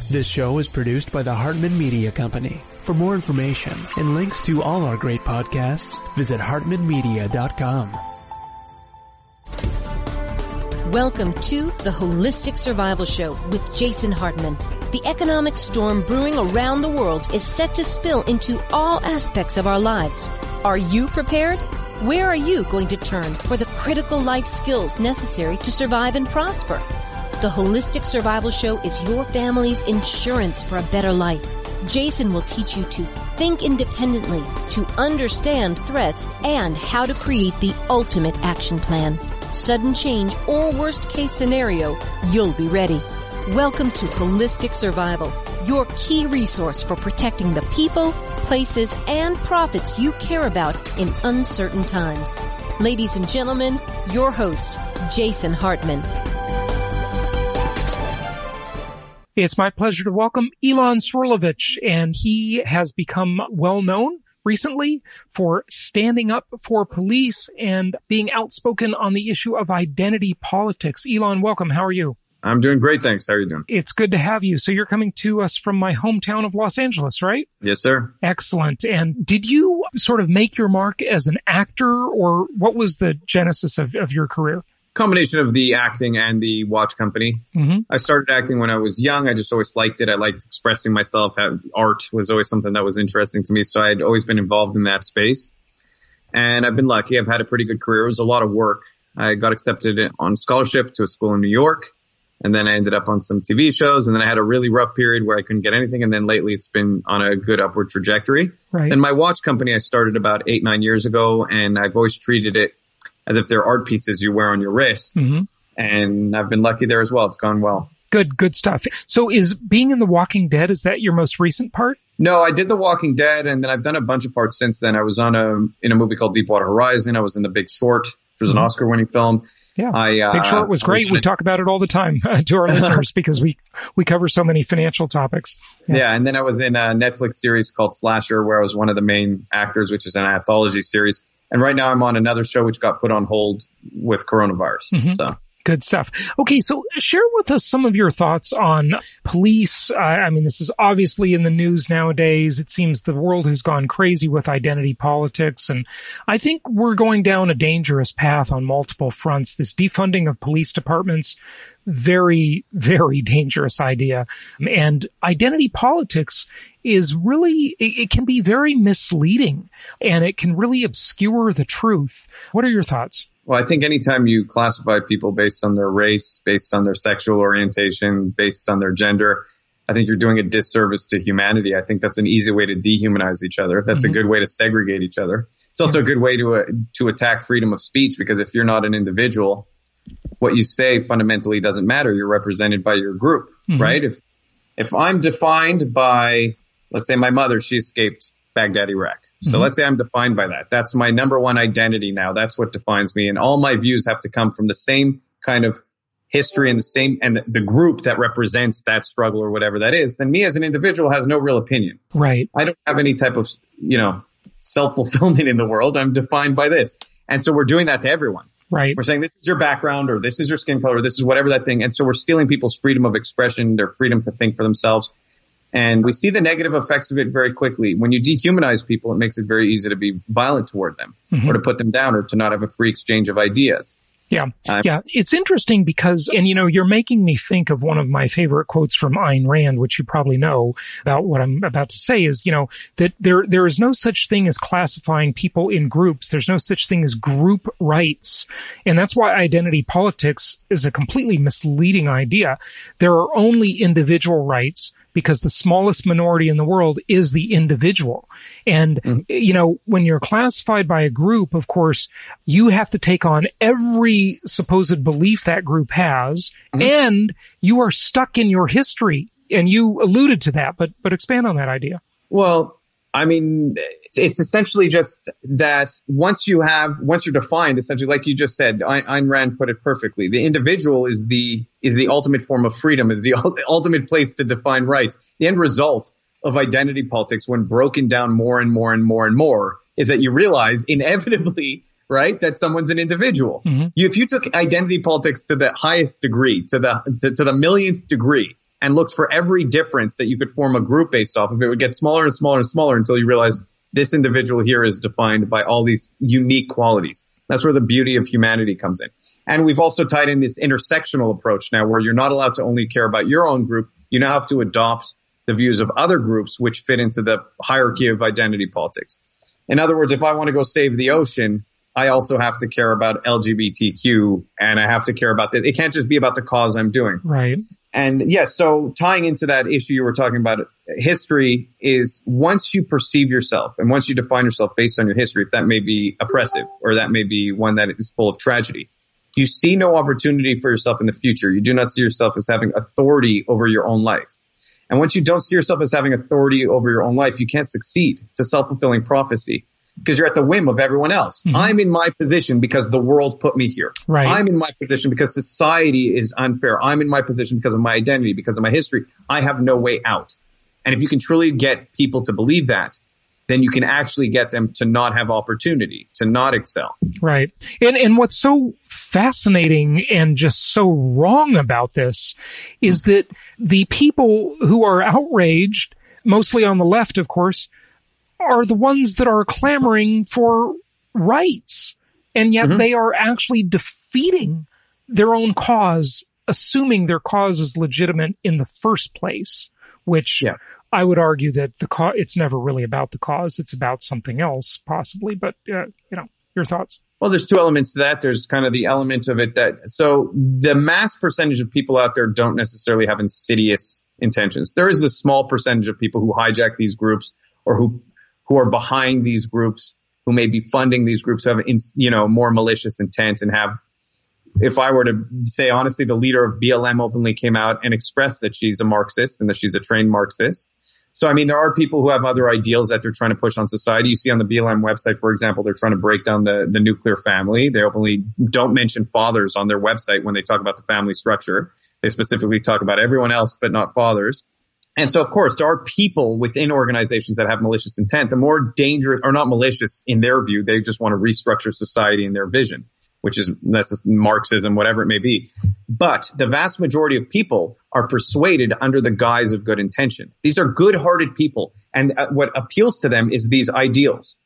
This show is produced by the Hartman Media Company. For more information and links to all our great podcasts, visit hartmanmedia.com. Welcome to the Holistic Survival Show with Jason Hartman. The economic storm brewing around the world is set to spill into all aspects of our lives. Are you prepared? Where are you going to turn for the critical life skills necessary to survive and prosper? The Holistic Survival Show is your family's insurance for a better life. Jason will teach you to think independently, to understand threats, and how to create the ultimate action plan. Sudden change or worst case scenario, you'll be ready. Welcome to Holistic Survival, your key resource for protecting the people, places, and profits you care about in uncertain times. Ladies and gentlemen, your host, Jason Hartman. It's my pleasure to welcome Ilan Srulovicz, and he has become well known recently for standing up for police and being outspoken on the issue of identity politics. Ilan, welcome. How are you? I'm doing great, thanks. How are you doing? It's good to have you. So you're coming to us from my hometown of Los Angeles, right? Yes, sir. Excellent. And did you sort of make your mark as an actor, or what was the genesis of your career? Combination of the acting and the watch company. Mm-hmm. I started acting when I was young. I just always liked it. I liked expressing myself. Art was always something that was interesting to me. So I'd always been involved in that space. And I've been lucky. I've had a pretty good career. It was a lot of work. I got accepted on scholarship to a school in New York. And then I ended up on some TV shows. And then I had a really rough period where I couldn't get anything. And then lately it's been on a good upward trajectory. Right. And my watch company I started about 8-9 years ago. And I've always treated it as if they're art pieces you wear on your wrist. Mm-hmm. And I've been lucky there as well. It's gone well. Good stuff. So is being in The Walking Dead, is that your most recent part? No, I did The Walking Dead, and then I've done a bunch of parts since then. I was in a movie called Deepwater Horizon. I was in The Big Short, which was an Oscar-winning film. Yeah, Big Short was great. We talk about it all the time to our listeners because we cover so many financial topics. Yeah, and then I was in a Netflix series called Slasher, where I was one of the main actors, which is an anthology series. And right now I'm on another show which got put on hold with coronavirus. Mm-hmm. So good stuff. Okay, so share with us some of your thoughts on police. I mean, this is obviously in the news nowadays. It seems the world has gone crazy with identity politics. And I think we're going down a dangerous path on multiple fronts. This defunding of police departments, very, very dangerous idea. And identity politics is really, it can be very misleading and it can really obscure the truth. What are your thoughts? Well, I think anytime you classify people based on their race, based on their sexual orientation, based on their gender, I think you're doing a disservice to humanity. I think that's an easy way to dehumanize each other. That's a good way to segregate each other. It's also a good way to attack freedom of speech, because if you're not an individual, what you say fundamentally doesn't matter. You're represented by your group, right? If I'm defined by, let's say my mother, she escaped Baghdad, Iraq. So let's say I'm defined by that. That's my number one identity now. That's what defines me. And all my views have to come from the same kind of history and the group that represents that struggle or whatever that is. Then me as an individual has no real opinion. Right. I don't have any type of, self-fulfillment in the world. I'm defined by this. And so we're doing that to everyone. Right. We're saying this is your background, or this is your skin color, or this is whatever that thing. And so we're stealing people's freedom of expression, their freedom to think for themselves. And we see the negative effects of it very quickly. When you dehumanize people, it makes it very easy to be violent toward them, or to put them down, or to not have a free exchange of ideas. Yeah. It's interesting because, and you're making me think of one of my favorite quotes from Ayn Rand, which you probably know about what I'm about to say is, that there is no such thing as classifying people in groups. There's no such thing as group rights. And that's why identity politics is a completely misleading idea. There are only individual rights, because the smallest minority in the world is the individual. And, when you're classified by a group, of course, you have to take on every supposed belief that group has, and you are stuck in your history. And you alluded to that, but expand on that idea. Well, I mean, it's essentially just that once you're defined, essentially, like you just said, Ayn Rand put it perfectly. The individual is the ultimate form of freedom, is the ultimate place to define rights. The end result of identity politics, when broken down more and more and more and more, is that you realize inevitably, right, that someone's an individual. If you took identity politics to the highest degree, to the millionth degree, and looked for every difference that you could form a group based off of, it would get smaller and smaller and smaller until you realize this individual here is defined by all these unique qualities. That's where the beauty of humanity comes in. And we've also tied in this intersectional approach now where you're not allowed to only care about your own group. You now have to adopt the views of other groups which fit into the hierarchy of identity politics. In other words, if I want to go save the ocean, I also have to care about LGBTQ and I have to care about this. It can't just be about the cause I'm doing. Right. And yes, so tying into that issue you were talking about, history is once you perceive yourself and once you define yourself based on your history, if that may be oppressive or that may be one that is full of tragedy, you see no opportunity for yourself in the future. You do not see yourself as having authority over your own life. And once you don't see yourself as having authority over your own life, you can't succeed. It's a self-fulfilling prophecy because you're at the whim of everyone else. Mm-hmm. I'm in my position because the world put me here. Right. I'm in my position because society is unfair. I'm in my position because of my identity, because of my history. I have no way out. And if you can truly get people to believe that, then you can actually get them to not have opportunity, to not excel. Right. And what's so fascinating and just so wrong about this is that the people who are outraged, mostly on the left, of course, are the ones that are clamoring for rights. And yet they are actually defeating their own cause, assuming their cause is legitimate in the first place, which I would argue that it's never really about the cause. It's about something else, possibly. But, your thoughts? Well, there's two elements to that. There's kind of the element of it so the mass percentage of people out there don't necessarily have insidious intentions. There is a small percentage of people who hijack these groups or who are behind these groups, who may be funding these groups, who have, more malicious intent and have, if I were to say honestly, the leader of BLM openly came out and expressed that she's a Marxist and that she's a trained Marxist. So, I mean, there are people who have other ideals that they're trying to push on society. You see on the BLM website, for example, they're trying to break down the nuclear family. They openly don't mention fathers on their website when they talk about the family structure. They specifically talk about everyone else, but not fathers. And so, of course, there are people within organizations that have malicious intent. The more dangerous, or not malicious in their view, they just want to restructure society in their vision, which is Marxism, whatever it may be. But the vast majority of people are persuaded under the guise of good intention. These are good-hearted people. And what appeals to them is these ideals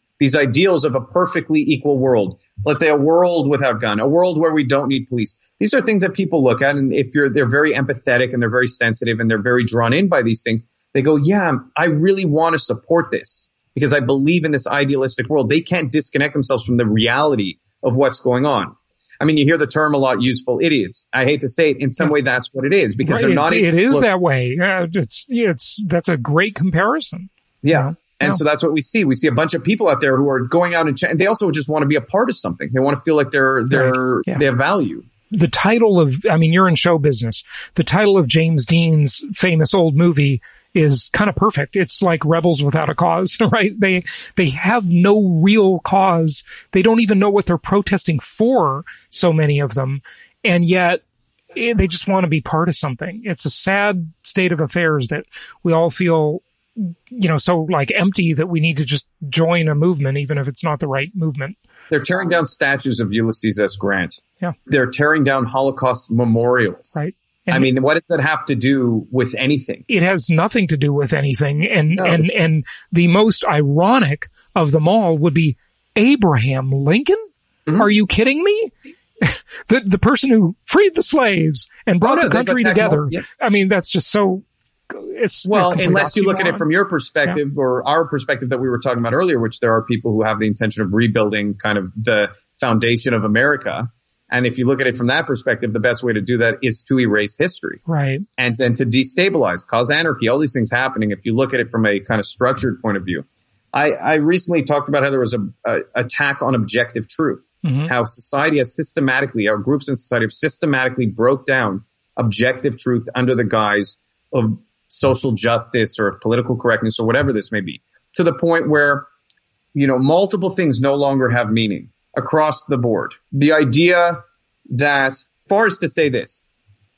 of a perfectly equal world. Let's say a world without gun, a world where we don't need police. These are things that people look at. And if they're very empathetic and they're very sensitive and they're very drawn in by these things, they go, yeah, I really want to support this because I believe in this idealistic world. They can't disconnect themselves from the reality of what's going on. I mean, you hear the term a lot, useful idiots. I hate to say it. In some way, that's what it is because they're not. It is that way. That's a great comparison. Yeah. And so that's what we see. We see a bunch of people out there who are going out and they also just want to be a part of something. They want to feel like they have value. The title of, you're in show business. The title of James Dean's famous old movie is kind of perfect. It's like Rebels Without a Cause, right? They have no real cause. They don't even know what they're protesting for, so many of them. And yet they just want to be part of something. It's a sad state of affairs that we all feel, so like empty that we need to just join a movement, even if it's not the right movement. They're tearing down statues of Ulysses S. Grant. Yeah. They're tearing down Holocaust memorials. Right. And what does that have to do with anything? It has nothing to do with anything. And the most ironic of them all would be Abraham Lincoln. Mm-hmm. Are you kidding me? the person who freed the slaves and brought the country together. Yeah. That's just so. Unless you look at it from your perspective or our perspective that we were talking about earlier, which there are people who have the intention of rebuilding kind of the foundation of America. And if you look at it from that perspective, the best way to do that is to erase history. Right. And then to destabilize, cause anarchy, all these things happening. If you look at it from a kind of structured point of view, I recently talked about how there was a attack on objective truth, how society has our groups in society have systematically broke down objective truth under the guise of social justice or political correctness or whatever this may be, to the point where, multiple things no longer have meaning across the board. The idea that, far as to say this,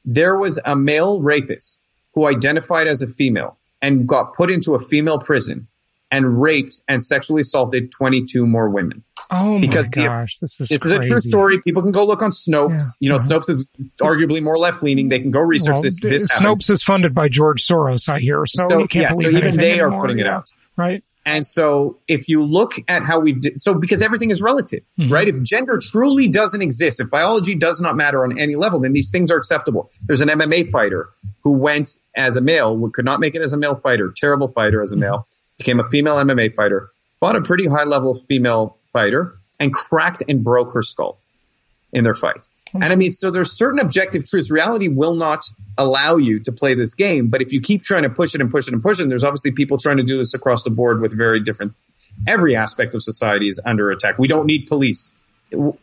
there was a male rapist who identified as a female and got put into a female prison and raped and sexually assaulted 22 more women. Oh my because gosh, this is a true story. People can go look on Snopes. Yeah. Snopes is arguably more left-leaning. They can go research this. Snopes is funded by George Soros, I hear. So you can't believe even they anymore. are putting it out. Right. And so if you look at how we did, because everything is relative, right? If gender truly doesn't exist, if biology does not matter on any level, then these things are acceptable. There's an MMA fighter who went as a male, could not make it as a male fighter, terrible fighter as a male, became a female MMA fighter, fought a pretty high level female fighter and cracked and broke her skull in their fight. And I mean, so there's certain objective truths. Reality will not allow you to play this game. But if you keep trying to push it and push it and push it, and there's obviously people trying to do this across the board with very different, every aspect of society is under attack. We don't need police.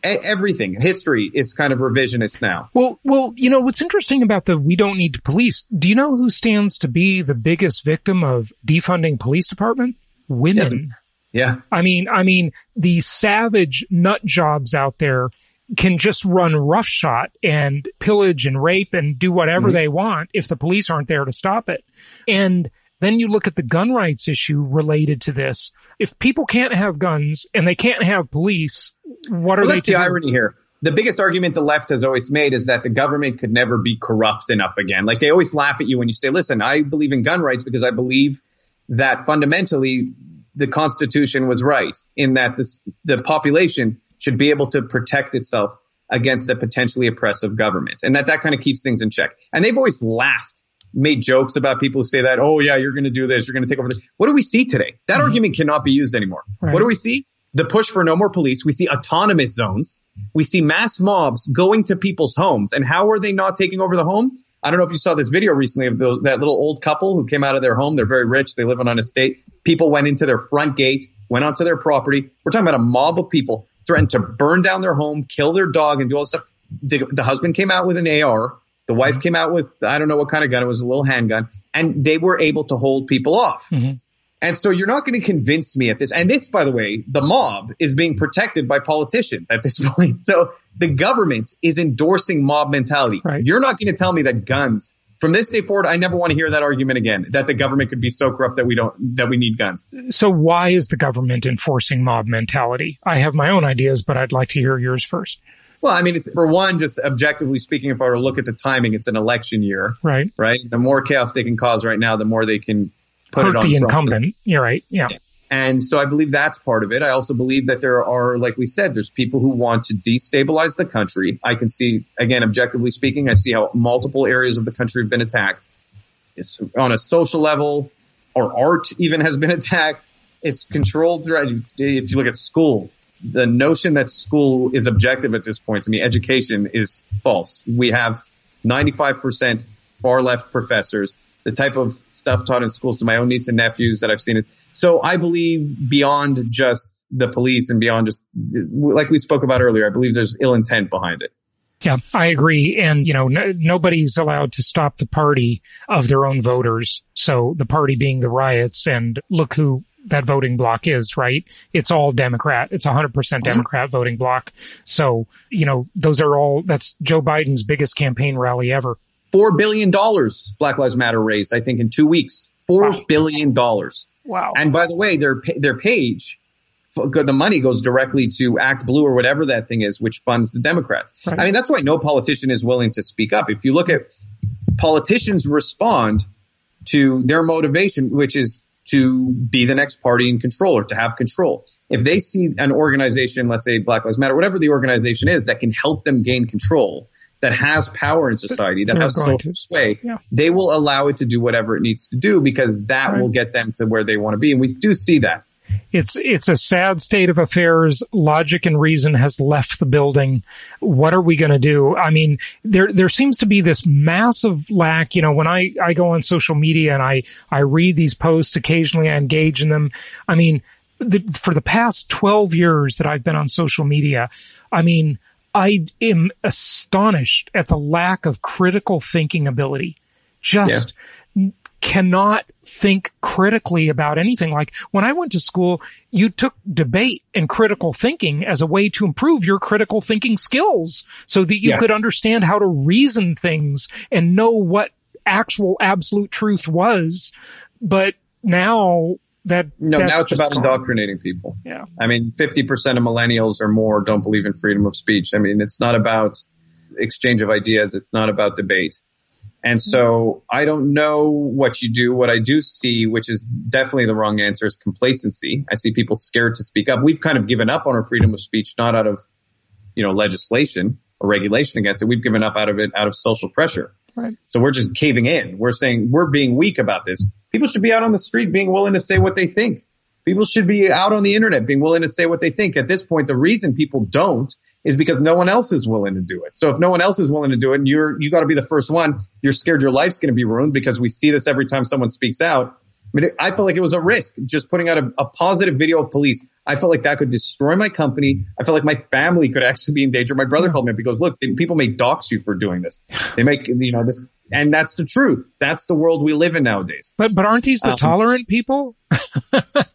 Everything, history is kind of revisionist now. Well, what's interesting about the we don't need police, do you know who stands to be the biggest victim of defunding police department? Women. Yeah. I mean, the savage nut jobs out there can just run roughshod and pillage and rape and do whatever they want if the police aren't there to stop it. And then you look at the gun rights issue related to this. If people can't have guns and they can't have police, what are they to do? That's the irony here. The biggest argument the left has always made is that the government could never be corrupt enough again. Like they always laugh at you when you say, listen, I believe in gun rights because I believe that fundamentally the Constitution was right in that the population should be able to protect itself against a potentially oppressive government. And that kind of keeps things in check. And they've always laughed, made jokes about people who say that, oh yeah, you're going to do this, you're going to take over this. What do we see today? That argument cannot be used anymore. Right. What do we see? The push for no more police. We see autonomous zones. We see mass mobs going to people's homes. And how are they not taking over the home? I don't know if you saw this video recently of that little old couple who came out of their home. They're very rich. They live on an estate. People went into their front gate, went onto their property. We're talking about a mob of people threatened to burn down their home, kill their dog, and do all this stuff. The husband came out with an AR. The wife came out with, I don't know what kind of gun. It was a little handgun. And they were able to hold people off. And so you're not going to convince me at this. And this, by the way, the mob is being protected by politicians at this point. So the government is endorsing mob mentality. Right. You're not going to tell me that guns, from this day forward, I never want to hear that argument again, that the government could be so corrupt that we need guns. So why is the government enforcing mob mentality? I have my own ideas, but I'd like to hear yours first. Well, I mean, it's for one, just objectively speaking, if I were to look at the timing, it's an election year. Right. The more chaos they can cause right now, the more they can put it on the incumbent. You're right. Yeah. And so I believe that's part of it. I also believe that there are, like we said, there's people who want to destabilize the country. I can see, again, objectively speaking, I see how multiple areas of the country have been attacked. It's on a social level, or art even has been attacked. It's controlled through, if you look at school, the notion that school is objective at this point, to me, education is false. We have 95% far left professors. The type of stuff taught in schools to my own niece and nephews that I've seen is, so I believe beyond just the police and beyond just, like we spoke about earlier, I believe there's ill intent behind it. Yeah, I agree. And, nobody's allowed to stop the party of their own voters. So the party being the riots, and look who that voting bloc is, right? It's all Democrat. It's 100% Democrat voting bloc. So, that's Joe Biden's biggest campaign rally ever. $4 billion Black Lives Matter raised, I think, in 2 weeks. $4 billion. Wow. And by the way, their page, the money goes directly to Act Blue or whatever that thing is, which funds the Democrats. Right. I mean, that's why no politician is willing to speak up. If you look at politicians respond to their motivation, which is to be the next party in control or to have control. If they see an organization, let's say Black Lives Matter, whatever the organization is, that can help them gain control, that has power in society, that has social sway, they will allow it to do whatever it needs to do, because that will get them to where they want to be. And we do see that. It's a sad state of affairs. Logic and reason has left the building. What are we going to do? I mean, there seems to be this massive lack. When I go on social media and I read these posts, occasionally I engage in them. I mean, for the past 12 years that I've been on social media, I mean, I am astonished at the lack of critical thinking ability. Just cannot think critically about anything. Like when I went to school, you took debate and critical thinking as a way to improve your critical thinking skills so that you could understand how to reason things and know what actual absolute truth was. But now now it's about indoctrinating people. Yeah. I mean, 50% of millennials or more don't believe in freedom of speech. I mean, it's not about exchange of ideas. It's not about debate. And so I don't know what you do. What I do see, which is definitely the wrong answer, is complacency. I see people scared to speak up. We've kind of given up on our freedom of speech, not out of, legislation or regulation against it. We've given up out of social pressure. Right. So we're just caving in. We're saying we're being weak about this. People should be out on the street being willing to say what they think. People should be out on the internet being willing to say what they think. At this point, the reason people don't is because no one else is willing to do it. So if no one else is willing to do it and you got to be the first one, you're scared your life's going to be ruined, because we see this every time someone speaks out. I mean, I felt like it was a risk just putting out a positive video of police. I felt like that could destroy my company. I felt like my family could actually be in danger. My brother called me up. He goes, look, people may dox you for doing this. They make, this, and that's the truth. That's the world we live in nowadays. But aren't these the tolerant people?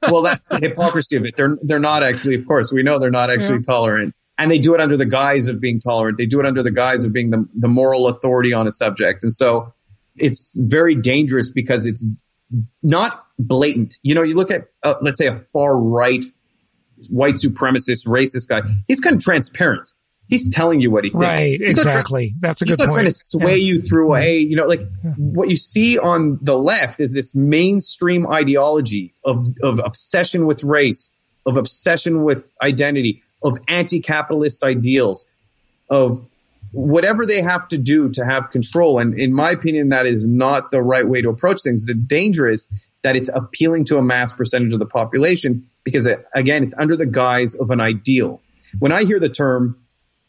Well, that's the hypocrisy of it. They're not actually, of course, we know they're not actually tolerant. And they do it under the guise of being tolerant. They do it under the guise of being the moral authority on a subject. And so it's very dangerous because it's not blatant. You look at, let's say, a far right, white supremacist, racist guy. He's kind of transparent. He's telling you what he thinks. Right, exactly. That's a good point. He's not trying to sway you through, what you see on the left is this mainstream ideology of obsession with race, of obsession with identity, of anti-capitalist ideals, of whatever they have to do to have control. And in my opinion, that is not the right way to approach things. The danger is that it's appealing to a mass percentage of the population because, again, it's under the guise of an ideal. When I hear the term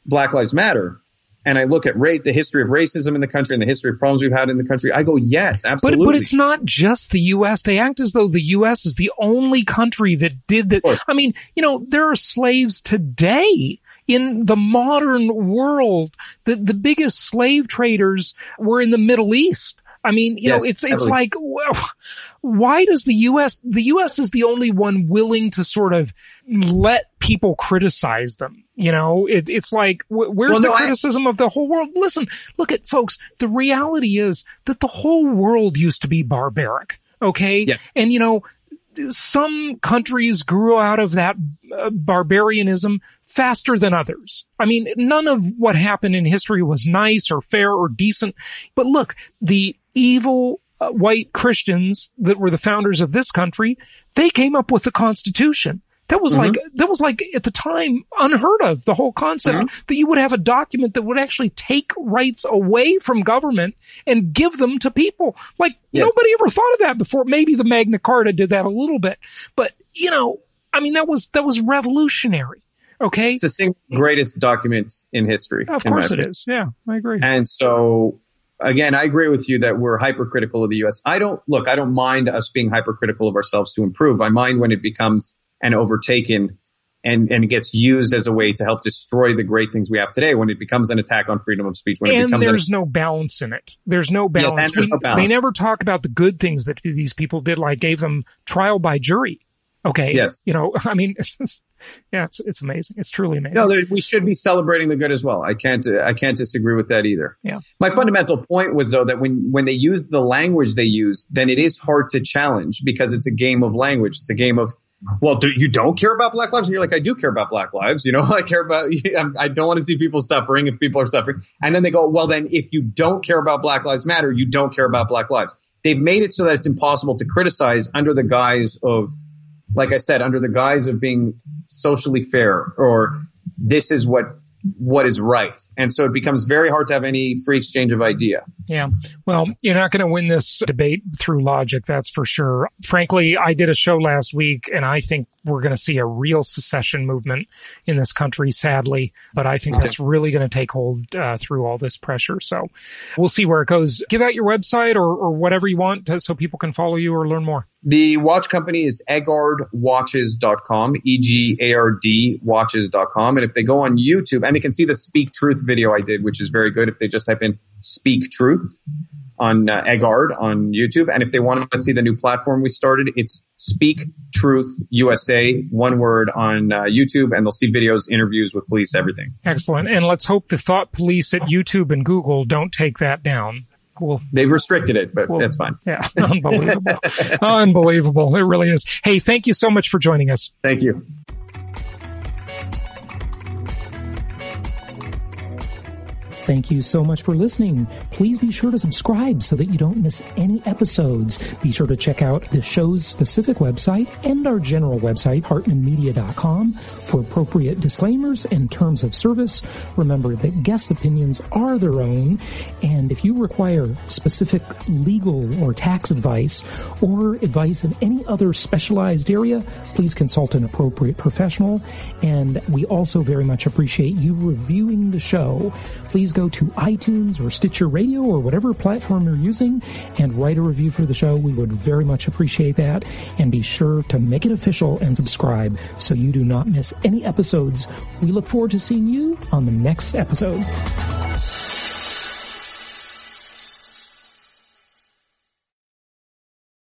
Black Lives Matter and I look at the history of racism in the country and the history of problems we've had in the country, I go, yes, absolutely. But it's not just the U.S. They act as though the U.S. is the only country that did that. I mean, there are slaves today. In the modern world, the biggest slave traders were in the Middle East. I mean, it's like, well, why does the U.S. is the only one willing to sort of let people criticize them? It's like, where's the criticism of the whole world? Listen, look at folks. The reality is that the whole world used to be barbaric. Okay. Yes. And some countries grew out of that barbarianism faster than others. I mean, none of what happened in history was nice or fair or decent. But look, the evil white Christians that were the founders of this country, they came up with the Constitution. That was like at the time unheard of, the whole concept that you would have a document that would actually take rights away from government and give them to people. Like nobody ever thought of that before. Maybe the Magna Carta did that a little bit, but that was revolutionary. Okay. It's the single greatest document in history. Of course it is. Yeah, I agree. And so again, I agree with you that we're hypercritical of the U.S. I don't mind us being hypercritical of ourselves to improve. I mind when it becomes and overtaken and it gets used as a way to help destroy the great things we have today, when it becomes an attack on freedom of speech. There's no balance in it. There's no balance. Yes, and there's no balance. They never talk about the good things that these people did, like gave them trial by jury. Okay. Yes. It's amazing. It's truly amazing. No, we should be celebrating the good as well. I can't disagree with that either. Yeah. My fundamental point was, though, that when they use the language they use, then it is hard to challenge because it's a game of language. It's a game of, well, you don't care about Black lives? And you're like, I do care about Black lives. I care about, I don't want to see people suffering if people are suffering. And then they go, well, then if you don't care about Black Lives Matter, you don't care about Black lives. They've made it so that it's impossible to criticize under the guise of, like I said, under the guise of being socially fair, or this is what is right. And so it becomes very hard to have any free exchange of idea. Yeah. Well, you're not going to win this debate through logic, that's for sure. Frankly, I did a show last week, and I think we're going to see a real secession movement in this country, sadly. But I think that's really going to take hold through all this pressure. So we'll see where it goes. Give out your website or whatever you want so people can follow you or learn more. The watch company is egardwatches.com, EGARD watches.com. And if they go on YouTube, and they can see the Speak Truth video I did, which is very good, if they just type in Speak Truth on Egard on YouTube. And if they want to see the new platform we started, it's Speak Truth USA, one word, on YouTube. And they'll see videos, interviews with police, everything. Excellent. And let's hope the thought police at YouTube and Google don't take that down. Cool. They've restricted it, but that's fine. Yeah. Unbelievable. Unbelievable. It really is. Hey, thank you so much for joining us. Thank you. Thank you so much for listening. Please be sure to subscribe so that you don't miss any episodes. Be sure to check out the show's specific website and our general website, hartmanmedia.com, for appropriate disclaimers and terms of service. Remember that guest opinions are their own, and if you require specific legal or tax advice or advice in any other specialized area, please consult an appropriate professional. And we also very much appreciate you reviewing the show. Please go to iTunes or Stitcher Radio or whatever platform you're using and write a review for the show. We would very much appreciate that. And be sure to make it official and subscribe so you do not miss any episodes. We look forward to seeing you on the next episode.